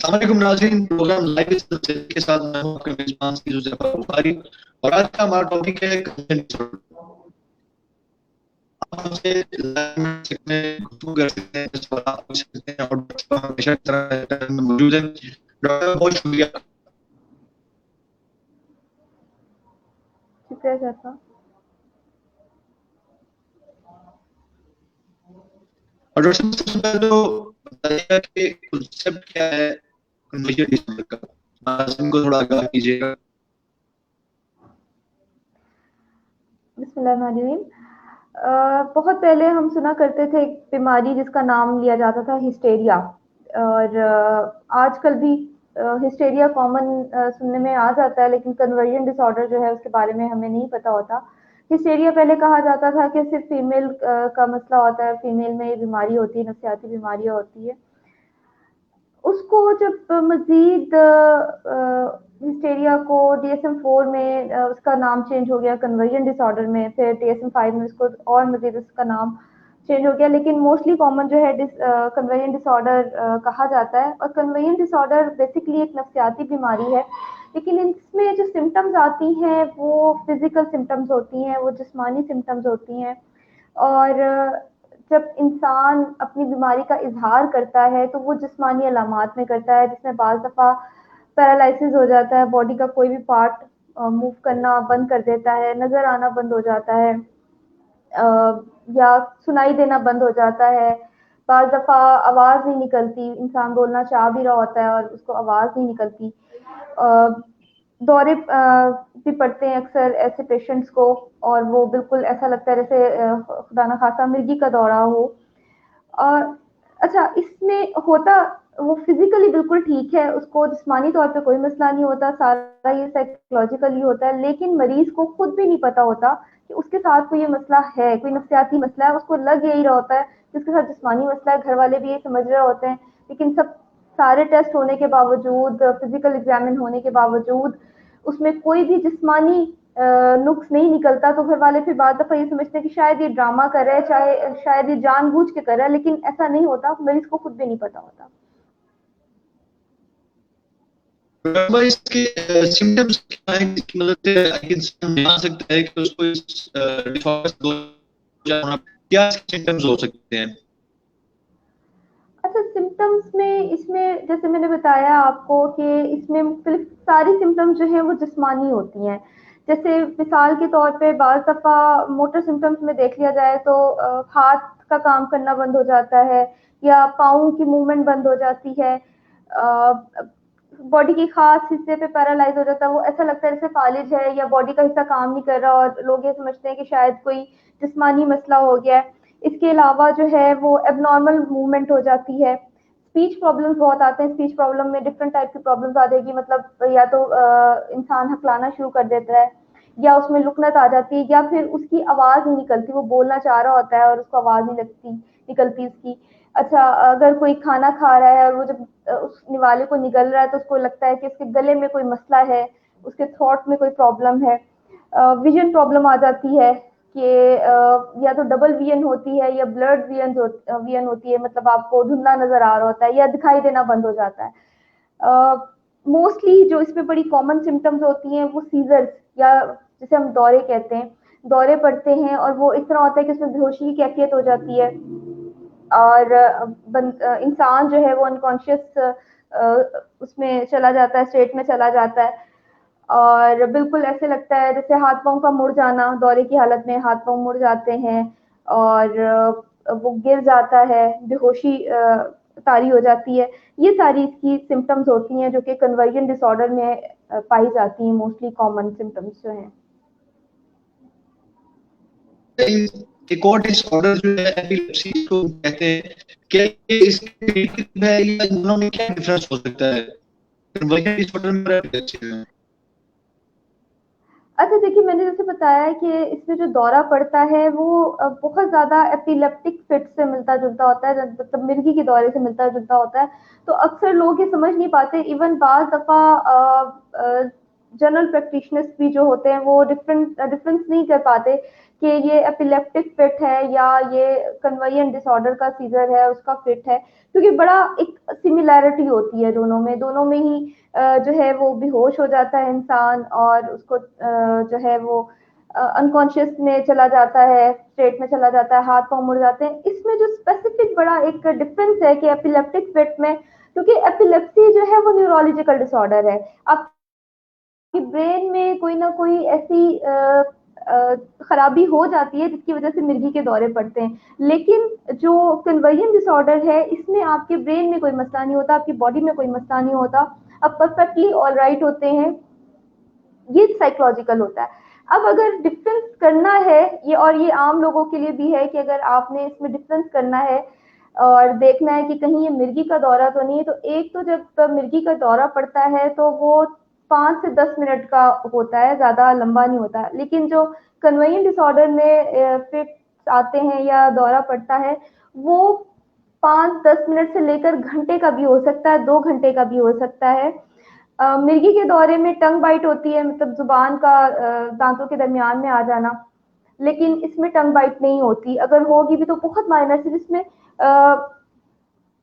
अस्सलाम वालेकुम नाज़रीन, प्रोग्राम लाइव के साथ मैं हूं आपके मेजबान सीजू जफर बुखारी और आज का हमारा टॉपिक है कंसेंट डिसऑर्डर। आप हमसे लाइव में गुफ्तगू कर सकते हैं, सवाल पूछ सकते हैं और डॉक्टर हमेशा की तरह में मौजूद है। डॉक्टर बहुत शुक्रिया। शुक्रिया जैसा। और डॉक्टर साहब सबसे पहले तो बताइएगा कि कॉन्सेप्ट क्या है कन्वर्जन डिसऑर्डर का, नाज़रीन को थोड़ा आगाह कीजिएगा। बिस्मिल्लाहिर्रहमानिर्रहीम। बहुत पहले हम सुना करते थे एक बीमारी जिसका नाम लिया जाता था हिस्टेरिया, और आजकल भी हिस्टेरिया कॉमन सुनने में आ जाता है, लेकिन कन्वर्जन डिसऑर्डर जो है उसके बारे में हमें नहीं पता होता। हिस्टेरिया पहले कहा जाता था कि सिर्फ फीमेल का मसला होता है, फीमेल में ये बीमारी होती है, नफसियाती बीमारियां होती है। उसको जब मज़ीद हिस्टेरिया को DSM-4 में उसका नाम चेंज हो गया कन्वर्जन डिसऑर्डर में, फिर DSM-5 में उसको और मज़ीद उसका नाम चेंज हो गया, लेकिन मोस्टली कॉमन जो है कन्वर्जन डिसऑर्डर कहा जाता है। और कन्वर्जन डिसऑर्डर बेसिकली एक नफसियाती बीमारी है, लेकिन इसमें जो सिम्टम्स आती हैं वो फिजिकल सिम्टम्स होती हैं, वो जिस्मानी सिम्टम्स होती हैं। और जब इंसान अपनी बीमारी का इजहार करता है तो वो जिस्मानी अलामात में करता है, जिसमें बाज़ दफ़ा पैरालिसिस हो जाता है, बॉडी का कोई भी पार्ट मूव करना बंद कर देता है, नज़र आना बंद हो जाता है, या सुनाई देना बंद हो जाता है। बाज़ दफ़ा आवाज़ नहीं निकलती, इंसान बोलना चाह भी रहा होता है और उसको आवाज़ नहीं निकलती। दौरे भी पड़ते हैं अक्सर ऐसे पेशेंट्स को, और वो बिल्कुल ऐसा लगता है जैसे खुदा न खासा मिर्गी का दौरा हो। और अच्छा, इसमें होता वो फिजिकली बिल्कुल ठीक है, उसको जिस्मानी तौर पे कोई मसला नहीं होता, सारा ये साइकोलॉजिकली होता है, लेकिन मरीज को खुद भी नहीं पता होता कि उसके साथ कोई ये मसला है, कोई नफ्सियाती मसला है। उसको लग यही रहा होता है कि उसके साथ जिस्मानी मसला है, घर वाले भी ये समझ रहे होते हैं, लेकिन सब सारे टेस्ट होने के बावजूद, फिजिकल एग्जामिन होने के बावजूद उसमें कोई भी जिस्मानी नुक्स नहीं निकलता। तो घर वाले फिर बाद दफा ये समझते हैं कि शायद ये ड्रामा कर रहा है, चाहे शायद ये जानबूझ के कर रहा है, लेकिन ऐसा नहीं होता, मरीज को खुद भी नहीं पता होता। इसके सिम्टम्स क्या हैं जिसकी मदद से इंसान जान सकता है कि उसको इस डिसऑर्डर क्या सिम्टम्स हो सकते हैं? अच्छा, सिम्टम्स में इसमें जैसे मैंने बताया आपको कि इसमें मुख्तलिफ सारी सिम्टम्स जो हैं वो जिस्मानी होती हैं। जैसे मिसाल के तौर पे बाज़ दफ़ा मोटर सिम्टम्स में देख लिया जाए तो हाथ का काम करना बंद हो जाता है, या पाँव की मूवमेंट बंद हो जाती है, बॉडी की खास हिस्से पे पैरालाइज हो जाता है, वो ऐसा लगता है जैसे फालिज है या बॉडी का हिस्सा काम नहीं कर रहा, और लोग ये समझते हैं कि शायद कोई जिस्मानी मसला हो गया है। इसके अलावा जो है वो एबनॉर्मल मूवमेंट हो जाती है। स्पीच प्रॉब्लम्स बहुत आते हैं, स्पीच प्रॉब्लम में डिफरेंट टाइप की प्रॉब्लम्स आ जाएगी, मतलब या तो इंसान हकलाना शुरू कर देता है, या उसमें लुकनत आ जाती है, या फिर उसकी आवाज़ नहीं निकलती, वो बोलना चाह रहा होता है और उसको आवाज़ नहीं लगती निकलती उसकी। अच्छा, अगर कोई खाना खा रहा है और वो जब उस निवाले को निगल रहा है तो उसको लगता है कि उसके गले में कोई मसला है, उसके थ्रोट में कोई प्रॉब्लम है। विजन प्रॉब्लम आ जाती है कि या तो डबल विजन होती है या ब्लड विजन होती है, मतलब आपको धुंधला नजर आ रहा होता है या दिखाई देना बंद हो जाता है। मोस्टली जो इसमें बड़ी कॉमन सिम्टम्स होती हैं वो सीजर्स, या जिसे हम दौरे कहते हैं, दौरे पड़ते हैं, और वो इस तरह होता है कि उसमें बेहोशी की कैफियत हो जाती है, और इंसान जो है वो अनकॉन्शियस उसमें चला जाता है, स्टेट में चला जाता है, और बिल्कुल ऐसे लगता है जैसे हाथ पांव का मुड़ जाना, दौरे की हालत में हाथ पांव मुड़ जाते हैं, और वो गिर जाता है, बेहोशी तारी हो जाती है। ये सारी इसकी सिम्टम्स होती हैं जो कि कन्वर्जन डिसऑर्डर में पाई जाती हैं, मोस्टली कॉमन सिम्टम्स जो हैं। एक और डिसऑर्डर जो है एपिलेप्सी को कहते हैं, क्या ये इसके रिलेटेड है या इन दोनों में क्या डिफरेंस हो सकता है कन्वर्जन डिसऑर्डर में और एपिलेप्सी में? अच्छा, देखिए, मैंने जैसे बताया कि इसमें जो दौरा पड़ता है वो बहुत ज़्यादा एपिलेप्टिक फिट से मिलता-जुलता होता है, मतलब मिर्गी के दौरे से मिलता-जुलता होता है। तो अक्सर लोग ये समझ नहीं पाते, इवन बाज़ दफ़ा जनरल प्रैक्टिशनर्स भी जो होते हैं वो डिफरेंस नहीं कर पाते कि ये एपिलेप्टिक फिट है या ये कन्वर्जेंट डिसऑर्डर का सीजर है उसका फिट है, क्योंकि बड़ा एक सिमिलैरिटी होती है दोनों में ही जो है वो बेहोश हो जाता है इंसान और उसको जो है वो अनकॉन्शियस में चला जाता है, स्टेट में चला जाता है, हाथ पांव मुड़ जाते हैं। इसमें जो स्पेसिफिक बड़ा एक डिफरेंस है कि एपिलेप्टिक फिट में, क्योंकि एपिलेप्सी जो है वो न्यूरोलॉजिकल डिसऑर्डर है, आपकी ब्रेन में कोई ना कोई ऐसी खराबी हो जाती है जिसकी वजह से मिर्गी के दौरे पड़ते हैं। लेकिन जो कन्वर्जन डिसऑर्डर है इसमें आपके ब्रेन में कोई मसला नहीं होता, आपकी बॉडी में कोई मसला नहीं होता, आप परफेक्टली ऑल राइट होते हैं, ये साइकोलॉजिकल होता है। अब अगर डिफरेंस करना है ये, और ये आम लोगों के लिए भी है कि अगर आपने इसमें डिफरेंस करना है और देखना है कि कहीं ये मिर्गी का दौरा तो नहीं है, तो एक तो जब मिर्गी का दौरा पड़ता है तो वो 5 से 10 मिनट का होता है, ज्यादा लंबा नहीं होता। लेकिन जो कन्वर्जन डिसऑर्डर में फिट आते हैं या दौरा पड़ता है वो 5-10 मिनट से लेकर घंटे का भी हो सकता है, 2 घंटे का भी हो सकता है। मिर्गी के दौरे में टंग बाइट होती है, मतलब जुबान का दांतों के दरमियान में आ जाना, लेकिन इसमें टंग बाइट नहीं होती, अगर होगी भी तो बहुत माइनर से जिसमें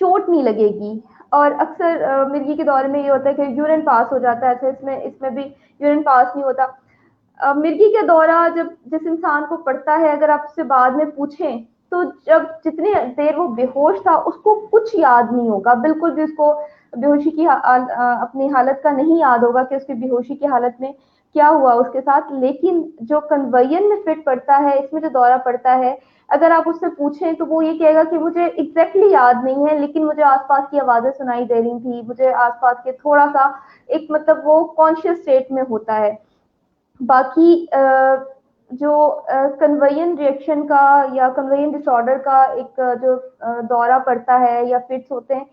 चोट नहीं लगेगी। और अक्सर मिर्गी के दौरे में ये होता है कि यूरिन पास हो जाता है, अच्छा इसमें इसमें भी यूरिन पास नहीं होता। मिर्गी का दौरा जब जिस इंसान को पड़ता है, अगर आप उससे बाद में पूछें तो जब जितनी देर वो बेहोश था उसको कुछ याद नहीं होगा, बिल्कुल भी उसको बेहोशी की अपनी हालत का नहीं याद होगा कि उसकी बेहोशी की हालत में क्या हुआ उसके साथ। लेकिन जो कन्वर्जन में फिट पड़ता है, इसमें जो दौरा पड़ता है, अगर आप उससे पूछें तो वो ये कहेगा कि मुझे एग्जैक्टली याद नहीं है, लेकिन मुझे आसपास की आवाजें सुनाई दे रही थी, मुझे आसपास के थोड़ा सा एक मतलब वो कॉन्शियस स्टेट में होता है। बाकी जो कन्वर्जन रिएक्शन का या कन्वर्जन डिसऑर्डर का एक जो दौरा पड़ता है या फिट्स होते हैं,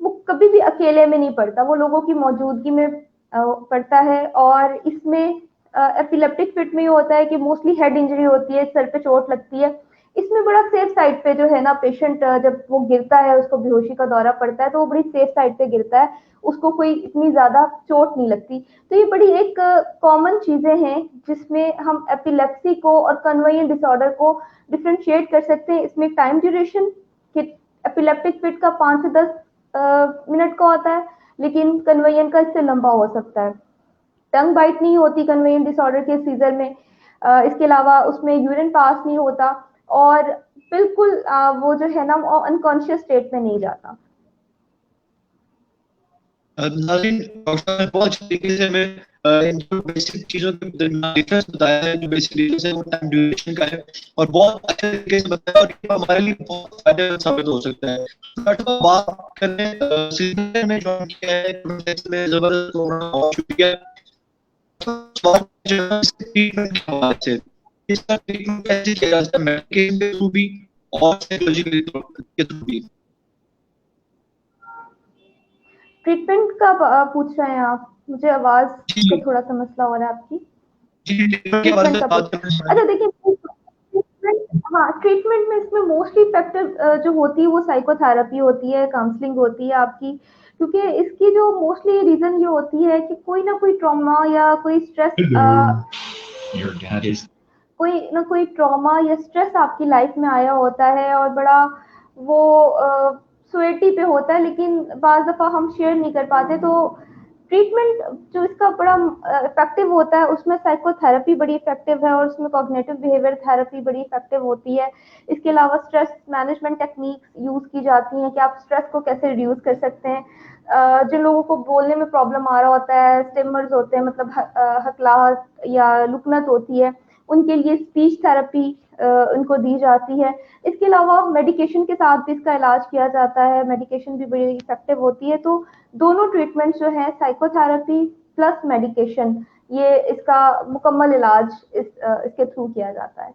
वो कभी भी अकेले में नहीं पड़ता, वो लोगों की मौजूदगी में पड़ता है। और इसमें एपिलेप्टिक फिट में ये होता है कि मोस्टली हेड इंजरी होती है, सर पे चोट लगती है। इसमें बड़ा सेफ साइड पे जो है ना पेशेंट, जब वो गिरता है उसको बेहोशी का दौरा पड़ता है तो वो बड़ी सेफ साइड पे गिरता है, उसको कोई इतनी ज्यादा चोट नहीं लगती। तो ये बड़ी एक कॉमन चीजें हैं जिसमें हम एपिलेप्सी को और कन्वर्जन डिसऑर्डर को डिफ्रेंशिएट कर सकते हैं। इसमें टाइम ड्यूरेशन कि एपिलेप्टिक फिट का 5 से 10 मिनट का होता है, लेकिन कन्वर्जन का इससे लंबा हो सकता है। टंग बाइट नहीं होती कन्वेयर डिसऑर्डर के सीजर में, इसके अलावा उसमें यूरिन पास नहीं होता, और बिल्कुल वो जो है ना वो अनकॉन्शियस स्टेट में नहीं जाता। नाज़रीन, डॉक्टर साहब ने बहुत अच्छे तरीके से हमें इन जो बेसिक चीज़ों के दरमियान डिफरेंस बताया है, जो बेसिक डिफरेंस है वो टाइम ड्यूरेशन का है, और बहुत अच्छे तरीके से बताया, और ये हमारे लिए बहुत फायदेमंद साबित हो सकता है। डॉक्टर साहब, बात करें सिलसिले में ज्वाइन किया है, में ज़बरदस्त होना, बहुत शुक्रिया। सवाल जो है इसके ट्रीटमेंट के हवाले से, इसका ट्रीटमेंट कैसे किया जा सकता है, मेडिकेशन के थ्रू भी और साइकोलॉजिकल के थ्रू भी? ट्रीटमेंट का पूछ रहे हैं आप? मुझे आवाज का जी, थोड़ा सा मसला हो रहा है आपकी। जी, ट्रीटमेंट के हवाले ट्रीटमेंट से का पूछ, बात करना चाहेंगे। अच्छा देखिए ट्रीटमेंट, हाँ ट्रीटमेंट में इसमें मोस्टली इफेक्टिव जो होती है वो साइकोथेरेपी होती है, काउंसलिंग होती है आपकी, क्योंकि इसकी जो मोस्टली रीजन ये होती है कि कोई ना कोई ट्रॉमा या कोई स्ट्रेस, Your dad is कोई ना कोई ट्रॉमा या स्ट्रेस आपकी लाइफ में आया होता है और बड़ा वो सोसाइटी पे होता है, लेकिन बाज दफ़ा हम शेयर नहीं कर पाते। तो ट्रीटमेंट जो इसका बड़ा इफेक्टिव होता है उसमें साइकोथेरेपी बड़ी इफेक्टिव है, और उसमें कॉग्निटिव बिहेवियर थेरेपी बड़ी इफेक्टिव होती है। इसके अलावा स्ट्रेस मैनेजमेंट टेक्निक्स यूज़ की जाती हैं कि आप स्ट्रेस को कैसे रिड्यूस कर सकते हैं। जिन लोगों को बोलने में प्रॉब्लम आ रहा होता है, स्टिमर्स होते हैं, मतलब हकलाहट या लुकनत होती है, उनके लिए स्पीच थेरेपी उनको दी जाती है। इसके अलावा मेडिकेशन के साथ भी इसका इलाज किया जाता है, मेडिकेशन भी बड़ी इफेक्टिव होती है। तो दोनों ट्रीटमेंट जो है साइकोथेरेपी प्लस मेडिकेशन, ये इसका मुकम्मल इलाज इसके थ्रू किया जाता है।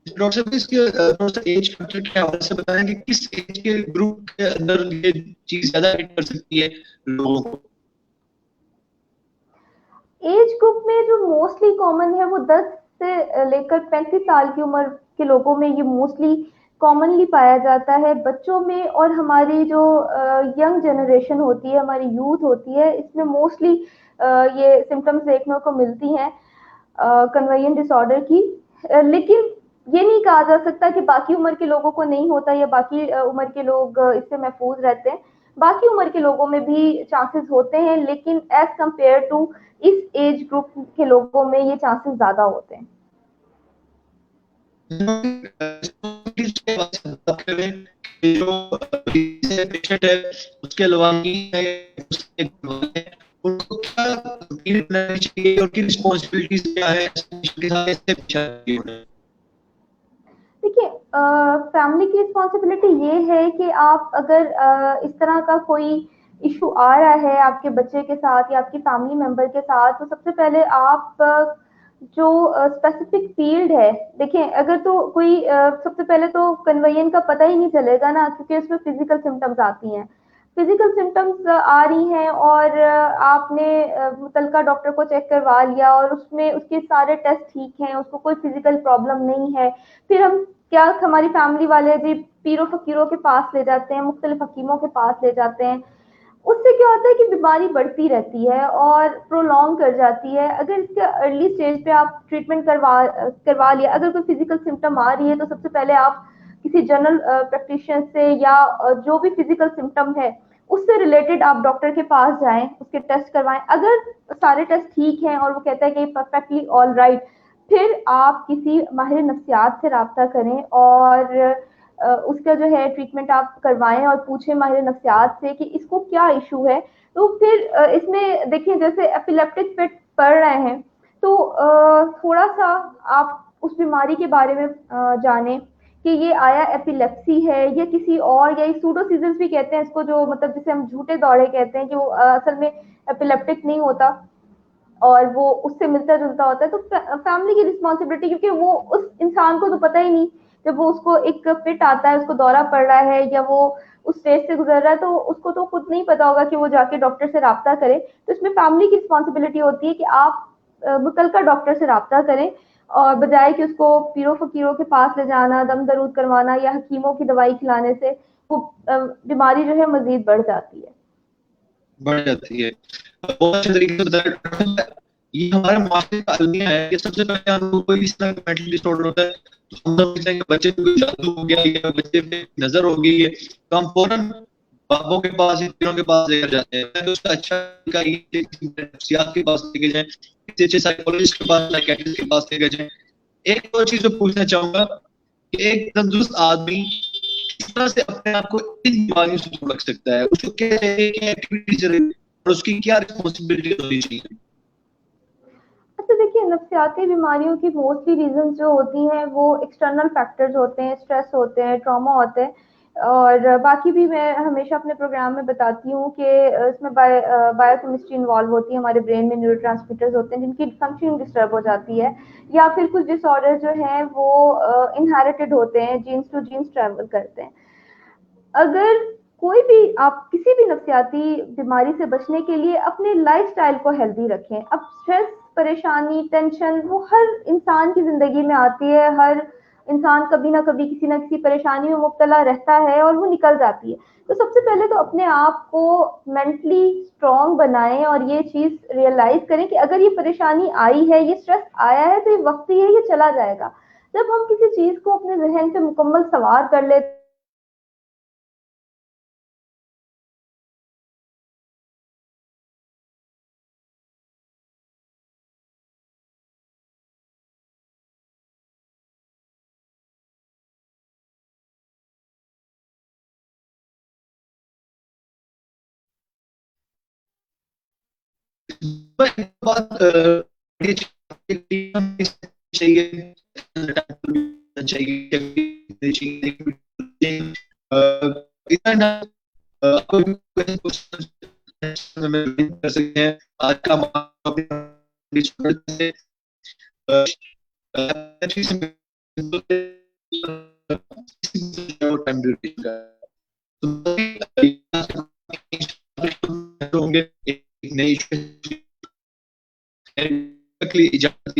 डॉक्टर साहब, इसके थोड़ा सा एज फैक्टर के हवाले से बताएं कि किस एज के ग्रुप के अंदर ये चीज ज्यादा हिट कर सकती है लोगों को? एज ग्रुप में जो मोस्टली कॉमन है वो 10 से लेकर 35 साल की उम्र के लोगों में ये मोस्टली कॉमनली पाया जाता है बच्चों में, और हमारी जो यंग जनरेशन होती है, हमारी यूथ होती है, इसमें मोस्टली ये सिम्टम्स देखने को मिलती हैं कन्वर्जन डिसऑर्डर की। लेकिन ये नहीं कहा जा सकता कि बाकी उम्र के लोगों को नहीं होता या बाकी उम्र के लोग इससे महफूज रहते हैं। बाकी उम्र के लोगों में भी चांसेस होते हैं, लेकिन एज कंपेयर टू इस एज ग्रुप के लोगों में ये चांसेस ज्यादा होते हैं। जो पेशेंट है उसके अलावा उनको क्या चाहिए और की रिस्पॉन्सिबिलिटीज क्या है देखिए, फैमिली की रिस्पॉन्सिबिलिटी ये है कि आप अगर इस तरह का कोई इशू आ रहा है आपके बच्चे के साथ या आपकी फैमिली मेंबर के साथ, तो सबसे पहले आप जो स्पेसिफिक फील्ड है, देखिए अगर तो कोई सबसे पहले तो कन्वेयन का पता ही नहीं चलेगा ना, क्योंकि उसमें फिजिकल सिम्टम्स आती हैं। फिजिकल सिम्टम्स आ रही हैं और आपने मुतलका डॉक्टर को चेक करवा लिया और उसमें उसके सारे टेस्ट ठीक हैं, उसको कोई फिजिकल प्रॉब्लम नहीं है, फिर हम क्या, हमारी फैमिली वाले जी पीरों फकीरों के पास ले जाते हैं, मुख्तलिफ हकीमों के पास ले जाते हैं। उससे क्या होता है कि बीमारी बढ़ती रहती है और प्रोलॉन्ग कर जाती है। अगर इसके अर्ली स्टेज पे आप ट्रीटमेंट करवा लिया, अगर कोई फिजिकल सिम्टम आ रही है तो सबसे पहले आप किसी जनरल प्रैक्टिशनर से या जो भी फिजिकल सिम्टम है उससे रिलेटेड आप डॉक्टर के पास जाएं, उसके टेस्ट करवाएं। अगर सारे टेस्ट ठीक हैं और वो कहता है कि परफेक्टली ऑल राइट, फिर आप किसी माहिर नफ्सियात से रब्ता करें और उसका जो है ट्रीटमेंट आप करवाएं और पूछें माहिर नफ्सियात से कि इसको क्या इशू है। तो फिर इसमें देखिए, जैसे एपिलेप्टिक फिट पढ़ रहे हैं तो थोड़ा सा आप उस बीमारी के बारे में जानें कि ये आया एपिलेप्सी है या किसी और, या सूडोसीजस भी कहते हैं इसको, जो मतलब जिसे हम झूठे दौरे कहते हैं, कि वो असल में एपिलेप्टिक नहीं होता और वो उससे मिलता जुलता होता है। तो फैमिली की रिस्पॉन्सिबिलिटी, क्योंकि वो उस इंसान को तो पता ही नहीं, जब वो उसको एक फिट आता है, उसको दौरा पड़ रहा है या वो उस स्टेज से गुजर रहा है, तो उसको तो खुद नहीं पता होगा कि वो जाके डॉक्टर से रब्ता करे। तो इसमें फैमिली की रिस्पॉन्सिबिलिटी होती है कि आप मुतलका डॉक्टर से रब्ता करें, और बजाय कि उसको पीरों फकीरों के पास ले जाना, दम दरूद करवाना या हकीमों की दवाई खिलाने से वो बीमारी जो है मजीद बढ़ जाती है। बढ़ जाती है। बहुत अच्छे तरीके से बताया। ये हमारे माशरे का अलमिया है कि सबसे पहले हम लोग कोई इस तरह का मेंटल डिसऑर्डर होता है तो हम लोग कहते हैं कि बच्चे को जादू हो गया या बच्चे पे नजर हो गई है, तो हम फौरन बाबों के पास या पीरों के पास लेकर जाते हैं। तो उसका अच्छा तरीका ये है कि नफ्सियात के पास लेके जाएं, किसी अच्छे साइकोलॉजिस्ट के पास, साइकियाट्रिस्ट के पास लेकर जाएं। एक और चीज मैं पूछना चाहूंगा कि एक तंदुरुस्त आदमी किस तरह से अपने आप को इन बीमारियों से दूर रख सकता है, उसको क्या एक्टिविटीज और उसकी क्या रिस्पॉन्सिबिलिटी होनी चाहिए? अच्छा, देखिए नफ्सियाती बीमारियों की मोस्टली रीजन जो होती हैं वो एक्सटर्नल फैक्टर्स होते हैं, स्ट्रेस होते हैं, ट्रॉमा होते हैं। और बाकी भी मैं हमेशा अपने प्रोग्राम में बताती हूँ कि इसमें बायोकेमिस्ट्री इन्वॉल्व होती है, हमारे ब्रेन में न्यूरोट्रांसमीटर्स होते हैं जिनकी फंक्शनिंग डिस्टर्ब हो जाती है, या फिर कुछ डिसऑर्डर जो हैं वो इनहेरिटेड होते हैं, जीन्स टू जीन्स ट्रैवल करते हैं। अगर कोई भी आप किसी भी नफ्सियाती बीमारी से बचने के लिए अपने लाइफस्टाइल को हेल्दी रखें। अब स्ट्रेस, परेशानी, टेंशन वो हर इंसान की जिंदगी में आती है, हर इंसान कभी ना कभी किसी ना किसी परेशानी में मुब्तला रहता है और वो निकल जाती है। तो सबसे पहले तो अपने आप को मेंटली स्ट्रॉन्ग बनाएं और ये चीज रियलाइज करें कि अगर ये परेशानी आई है, ये स्ट्रेस आया है, तो ये वक्ती है, ये चला जाएगा। जब हम किसी चीज को अपने जहन पे मुकम्मल सवार कर लेते बात चाहिए चाहिए इतना कर सकते हैं आज का टाइम ड्यूरेशन का होंगे एक नई इजाजत